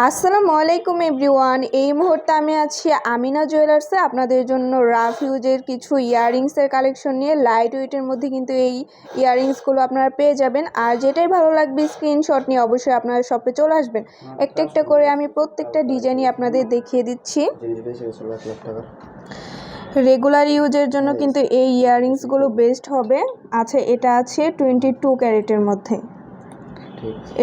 আসসালামু আলাইকুম এভরিওয়ান। এই মুহূর্তে আমি আছি আমিনা জুয়েলার্সে আপনাদের জন্য রাফ ইউজের কিছু ইয়াররিংসের কালেকশন নিয়ে। লাইট ওয়েটের মধ্যে কিন্তু এই ইয়াররিংসগুলো আপনারা পেয়ে যাবেন। আর যেটাই ভালো লাগবে স্ক্রিনশট নিয়ে অবশ্যই আপনারা শপে চলে আসবেন। একটা একটা করে আমি প্রত্যেকটা ডিজাইনই আপনাদের দেখিয়ে দিচ্ছি। রেগুলার ইউজের জন্য কিন্তু এই ইয়াররিংসগুলো বেস্ট হবে। আচ্ছা, এটা আছে 22 ক্যারেটের মধ্যে।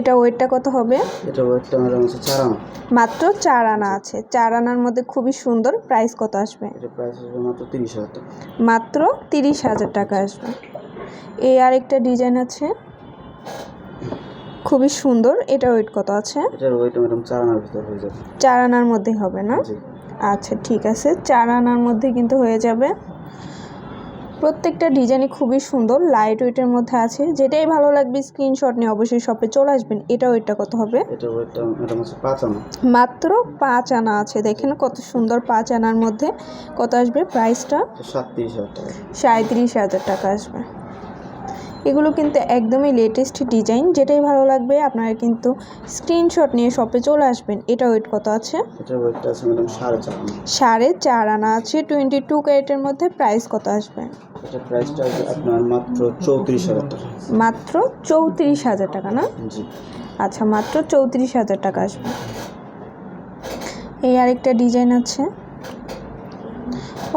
এটা ওয়েটটা কত হবে? এটা ওয়েটটা ম্যাডাম হচ্ছে 4 আনা। মাত্র 4 আনা আছে। 4 আনার মধ্যে খুবই সুন্দর। প্রাইস কত আসবে? এটা প্রাইস আসবে মাত্র 30,000 টাকা। মাত্র 30,000 টাকা আসবে। এই আরেকটা ডিজাইন আছে, খুবই সুন্দর। এটা ওয়েট কত আছে? এটার ওয়েট ম্যাডাম 4 আনার ভিতর হয়ে যাবে। 4 আনার মধ্যে হবে না? জি। আচ্ছা ঠিক আছে, 4 আনার মধ্যে কিন্তু হয়ে যাবে। প্রত্যেকটা ডিজাইনই খুবই সুন্দর, লাইট ওয়েটের মধ্যে আছে। যেটাই ভালো লাগবে স্ক্রিনশট নিয়ে অবশ্যই শপে চলে আসবেন। এটা ওয়েটটা কত হবে? এটা ওয়েটটা ম্যাডাম হচ্ছে 5 আনা। মাত্র 5 আনা আছে। দেখেন কত সুন্দর। 5 আনার মধ্যে কত আসবে প্রাইসটা? 37,000 টাকা। 37,000 টাকা আসবে। এগুলো কিন্তু একদমই লেটেস্ট ডিজাইন। যেটাই ভালো লাগবে আপনারা কিন্তু স্ক্রিনশট নিয়ে শপে চলে আসবেন। এটা ওয়েট কত আছে? এটা ওয়েটটা আছে ম্যাডাম 4.5 আনা। 4.5 আনা আছে। 22 ক্যারেটের মধ্যে। প্রাইস কত আসবে? এটা প্রাইসটা আসবে আপনার মাত্র 34,000 টাকা। মাত্র 34,000 টাকা না? জি। আচ্ছা, মাত্র 34,000 টাকা আসবে। এই আরেকটা ডিজাইন আছে,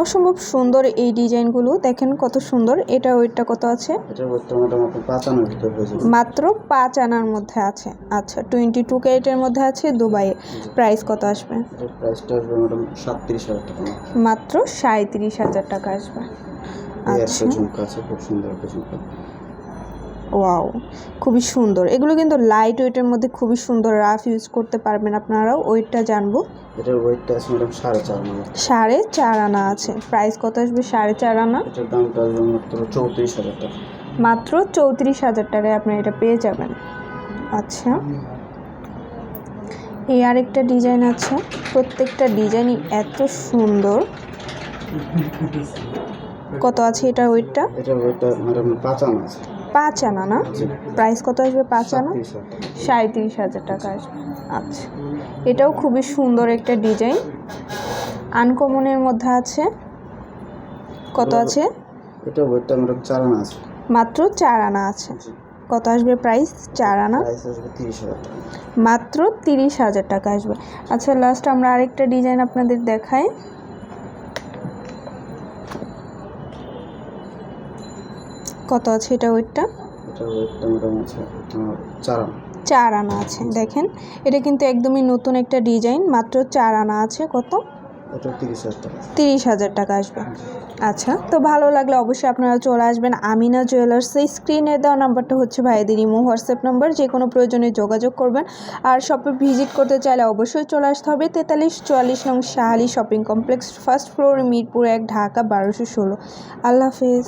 অসম্ভব সুন্দর এই ডিজাইনগুলো। দেখেন কত সুন্দর। এটা ওয়েটটা কত আছে? এটা ওয়েটটা ম্যাডাম আপনার 5 আনার ভিতর হয়ে যাবে। মাত্র 5 আনার মধ্যে আছে। আচ্ছা, 22 ক্যারেটের মধ্যে আছে, দুবাইয়ের। প্রাইস কত আসবে? এটার প্রাইসটা আসবে ম্যাডাম 37,000 টাকা। মাত্র 37,000 টাকা আসবে। এই একটা আচ্ছা, ঝুমকা আছে, খুব সুন্দর একটা ঝুমকা। ওয়াও, খুবই সুন্দর। এগুলো কিন্তু লাইট ওয়েটের মধ্যে খুবই সুন্দর। রাফ ইউজ করতে পারবেন আপনারাও। ওয়েটটা জানবো। এটার ওয়েটটা আছে ম্যাডাম 4.5 আনা। 4.5 আনা আছে। প্রাইস কত আসবে 4.5 আনা? এটার দামটা আসবে মাত্র 34,000 টাকা। মাত্র 34,000 টাকায় আপনি এটা পেয়ে যাবেন। আচ্ছা, এই আরেকটা ডিজাইন আছে। প্রত্যেকটা ডিজাইনই এত সুন্দর। কত আছে এটার ওয়েটটা? এটার ওয়েটটা ম্যাডাম 5 আনা আছে। 5 আনা না? প্রাইস কত আসবে 5 আনা? 37,000 টাকা। 37,000 টাকা আসবে। আচ্ছা, এটাও খুবই সুন্দর একটা ডিজাইন, আনকমনের মধ্যে আছে। কত আছে? এটা ওয়েটটা ম্যাডাম 4 আনা আছে। মাত্র 4 আনা আছে। কত আসবে প্রাইস? 4 আনা প্রাইস আসবে 30,000 টাকা। মাত্র 30,000 টাকা আসবে। আচ্ছা, লাস্ট আমরা আরেকটা ডিজাইন আপনাদের দেখাই। কত আছে এটা ওয়েটটা? এটা ওয়েটটা ম্যাডাম আছে 4 আনা। 4 আনা আছে। দেখেন এটা কিন্তু একদমই নতুন একটা ডিজাইন। মাত্র 4 আনা আছে। কত? এটা 30,000 টাকা। 30,000 টাকা আসবে। আচ্ছা, তো ভালো লাগলে অবশ্যই আপনারা চলে আসবেন আমিনা জুয়েলার্সে। স্ক্রিনে দেওয়া নাম্বারটা হচ্ছে ভাইদের ইমো হোয়াটসঅ্যাপ নাম্বার। যে কোনো প্রয়োজনে যোগাযোগ করবেন। আর শপে ভিজিট করতে চাইলে অবশ্যই চলে আসতে হবে 4344 নং Shah Ali shopping complex, first floor, Mirpur 1, Dhaka 1216। আল্লাহ হাফেজ।